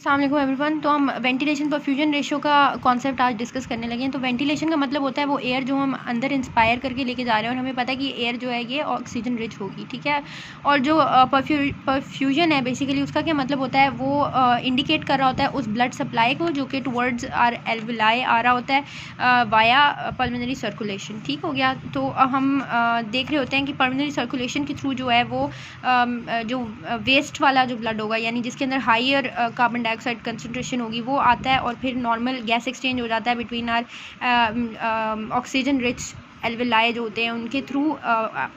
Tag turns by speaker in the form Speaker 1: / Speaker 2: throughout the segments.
Speaker 1: अस्सलाम वालेकुम एवरीवन। तो हम वेंटिलेशन परफ्यूजन रेशो का कॉन्सेप्ट आज डिस्कस करने लगे हैं। तो वेंटिलेशन का मतलब होता है वो एयर जो हम अंदर इंस्पायर करके लेके जा रहे हैं और हमें पता है कि एयर जो है ये ऑक्सीजन रिच होगी, ठीक है। और जो परफ्यूजन है बेसिकली उसका क्या मतलब होता है, वो इंडिकेट कर रहा होता है उस ब्लड सप्लाई को जो कि टुवर्ड्स आर एल्विलाई आ रहा होता है वाया पल्मोनरी सर्कुलेशन, ठीक हो गया। तो हम देख रहे होते हैं कि पल्मोनरी सर्कुलेशन के थ्रू जो है वो जो वेस्ट वाला जो ब्लड होगा, यानी जिसके अंदर हायर कार्बन डाइऑक्साइड कंसंट्रेशन होगी, वो आता है और फिर नॉर्मल गैस एक्सचेंज हो जाता है between our oxygen rich alveoli जो होते हैं उनके थ्रू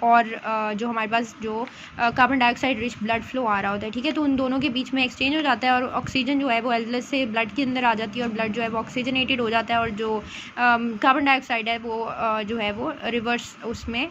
Speaker 1: और जो हमारे पास जो carbon dioxide rich blood flow आ रहा होता है, ठीक है। तो उन दोनों के बीच में एक्सचेंज हो जाता है और ऑक्सीजन जो है वो एल्वियस से ब्लड के अंदर आ जाती है और ब्लड जो है वो ऑक्सीजनेटेड हो जाता है और जो कार्बन डाइऑक्साइड है वो जो है वो रिवर्स उसमें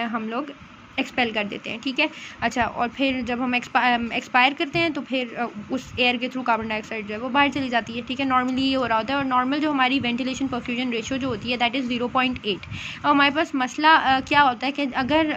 Speaker 1: हम लोग एक्सपेल कर देते हैं, ठीक है। अच्छा, और फिर जब हम एक्सपायर करते हैं तो फिर उस एयर के थ्रू कार्बन डाइऑक्साइड जो है वो बाहर चली जाती है, ठीक है। नॉर्मली ये हो रहा होता है और नॉर्मल जो हमारी वेंटिलेशन परफ्यूजन रेशो जो होती है दैट इज़ 0.8। और हमारे पास मसला क्या होता है कि अगर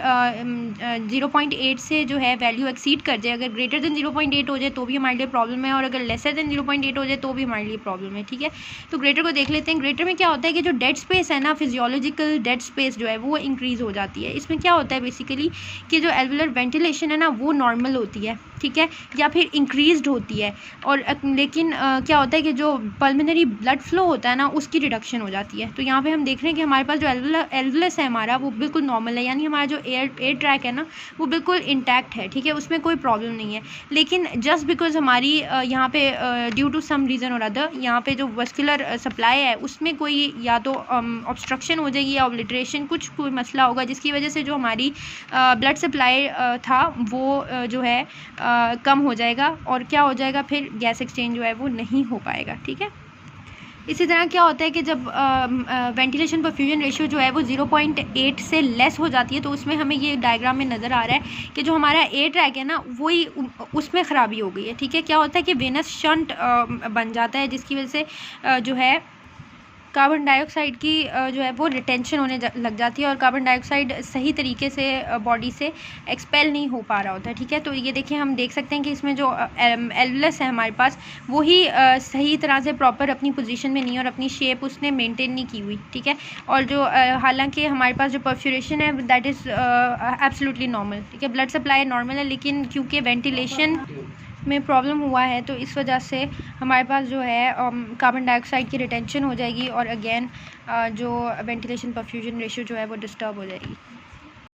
Speaker 1: 0.8 से जो है वैल्यू एक्सीड कर जाए, अगर ग्रेटर देन 0.8 हो जाए तो भी हमारे लिए प्रॉब्लम है और अगर लेसर देन 0.8 हो जाए तो भी हमारे लिए प्रॉब्लम है, ठीक है। तो ग्रेटर को देख लेते हैं। ग्रेटर में क्या होता है कि जो डेड स्पेस है ना, फिजियोलॉजिकल डेड स्पेस जो है वो इंक्रीज़ हो जाती है। इसमें क्या होता है बेसिकली कि जो एल्वुलर वेंटिलेशन है ना वो नॉर्मल होती है, ठीक है, या फिर इंक्रीज्ड होती है। और लेकिन क्या होता है कि जो पल्मोनरी ब्लड फ्लो होता है ना उसकी रिडक्शन हो जाती है। तो यहाँ पे हम देख रहे हैं कि हमारे पास जो एल्वुलस है हमारा वो बिल्कुल नॉर्मल है, यानी हमारा जो एयर ट्रैक है ना वो बिल्कुल इंटैक्ट है, ठीक है, उसमें कोई प्रॉब्लम नहीं है। लेकिन जस्ट बिकॉज हमारी यहाँ पे ड्यू टू सम रीज़न और अदर यहाँ पे जो वस्कुलर सप्लाई है उसमें कोई या तो ऑब्स्ट्रक्शन हो जाएगी या ऑब्लिटरेशन, कोई मसला होगा जिसकी वजह से जो हमारी ब्लड सप्लाई था वो जो है कम हो जाएगा और क्या हो जाएगा, फिर गैस एक्सचेंज जो है वो नहीं हो पाएगा, ठीक है। इसी तरह क्या होता है कि जब वेंटिलेशन परफ्यूजन रेशियो जो है वो 0.8 से लेस हो जाती है तो उसमें हमें ये डायग्राम में नज़र आ रहा है कि जो हमारा एयर ट्रैक है ना वही उसमें ख़राबी हो गई है, ठीक है। क्या होता है कि वेनस शंट बन जाता है जिसकी वजह से जो है कार्बन डाइऑक्साइड की जो है वो रिटेंशन होने लग जाती है और कार्बन डाइऑक्साइड सही तरीके से बॉडी से एक्सपेल नहीं हो पा रहा होता है, ठीक है। तो ये देखिए, हम देख सकते हैं कि इसमें जो एल्वुलस है हमारे पास वही सही तरह से प्रॉपर अपनी पोजीशन में नहीं और अपनी शेप उसने मेंटेन नहीं की हुई, ठीक है। और जो हालांकि हमारे पास जो परफ्यूरेशन है दैट इज़ एब्सोल्युटली नॉर्मल, ठीक है, ब्लड सप्लाई नॉर्मल है, लेकिन क्योंकि वेंटिलेशन में प्रॉब्लम हुआ है तो इस वजह से हमारे पास जो है कार्बन डाइऑक्साइड की रिटेंशन हो जाएगी और अगेन जो वेंटिलेशन परफ्यूजन रेशियो जो है वो डिस्टर्ब हो जाएगी।